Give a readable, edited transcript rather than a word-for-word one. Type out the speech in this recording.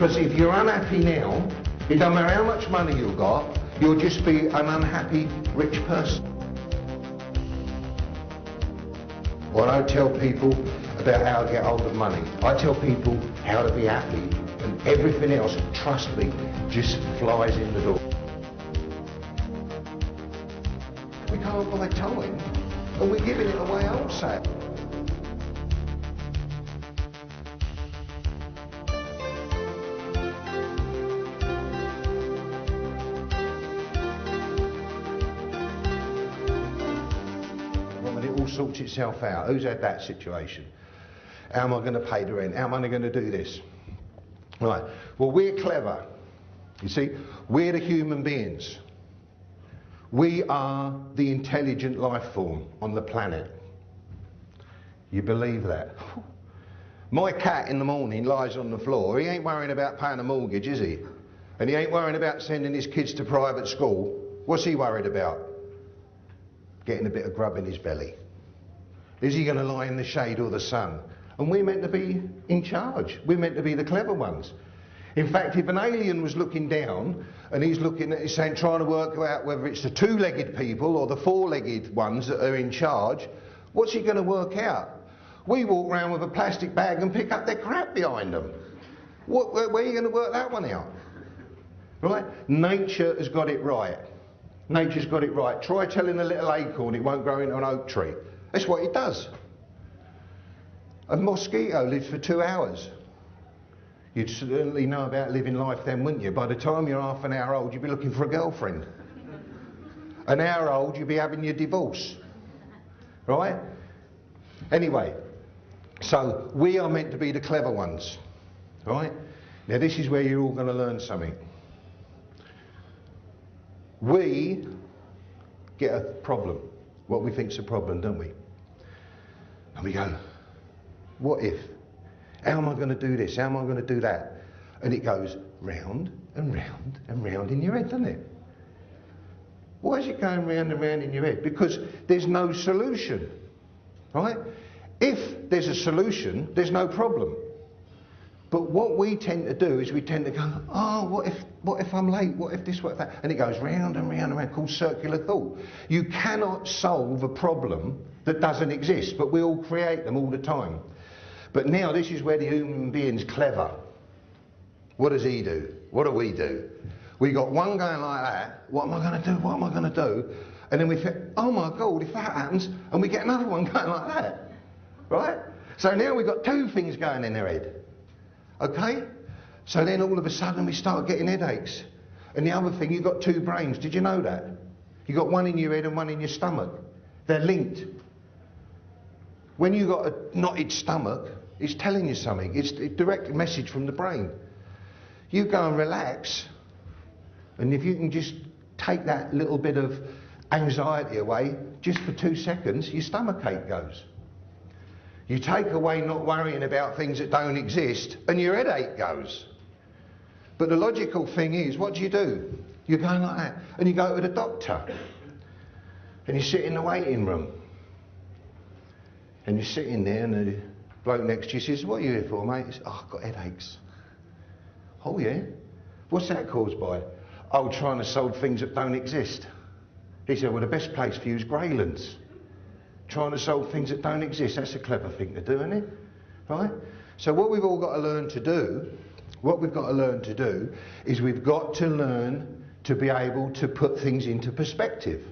Because if you're unhappy now, it don't matter how much money you've got, you'll just be an unhappy rich person. Well, I don't tell people about how to get hold of money. I tell people how to be happy, and everything else, trust me, just flies in the door. We can't buy time, and we're giving it away wholesale. When it all sorts itself out, who's had that situation? How am I going to pay the rent? How am I going to do this? Right, well, we're clever. You see, we're the human beings. We are the intelligent life form on the planet. You believe that? My cat in the morning lies on the floor. He ain't worrying about paying a mortgage, is he? And he ain't worrying about sending his kids to private school. What's he worried about? Getting a bit of grub in his belly. Is he going to lie in the shade or the sun? And we're meant to be in charge. We're meant to be the clever ones. In fact, if an alien was looking down and he's looking at, he's saying, trying to work out whether it's the two-legged people or the four-legged ones that are in charge, what's he going to work out? We walk around with a plastic bag and pick up their crap behind them. Where are you going to work that one out? Right? Nature has got it right. Nature's got it right. Try telling a little acorn it won't grow into an oak tree. That's what it does. A mosquito lives for 2 hours. You'd certainly know about living life then, wouldn't you? By the time you're half an hour old, you'd be looking for a girlfriend. An hour old, you'd be having your divorce. Right? Anyway, so we are meant to be the clever ones. Right? Now this is where you're all going to learn something. We get a problem, what we think's a problem, don't we? And we go, what if? How am I going to do this? How am I going to do that? And it goes round and round and round in your head, doesn't it? Why is it going round and round in your head? Because there's no solution, right? If there's a solution, there's no problem. But what we tend to do is we tend to go, oh, what if I'm late? What if this, what if that? And it goes round and round and round, called circular thought. You cannot solve a problem that doesn't exist, but we all create them all the time. But now this is where the human being's clever. What does he do? What do we do? We got one going like that, what am I going to do? What am I going to do? And then we think, oh my God, if that happens, and we get another one going like that, right? So now we've got two things going in their head. Okay? So then all of a sudden we start getting headaches. And the other thing, you've got two brains. Did you know that? You've got one in your head and one in your stomach. They're linked. When you've got a knotted stomach, it's telling you something. It's a direct message from the brain. You go and relax, and if you can just take that little bit of anxiety away, just for 2 seconds, your stomachache goes. You take away not worrying about things that don't exist, and your headache goes. But the logical thing is, what do? You're going like that, and you go to the doctor, and you sit in the waiting room, and you're sitting there, and the bloke next to you says, what are you here for, mate? He says, oh, I've got headaches. Oh, yeah? What's that caused by? Oh, trying to solve things that don't exist. He said, well, the best place for you is Greylands. Trying to solve things that don't exist, that's a clever thing to do, isn't it? Right? So what we've all got to learn to do, is we've got to learn to be able to put things into perspective.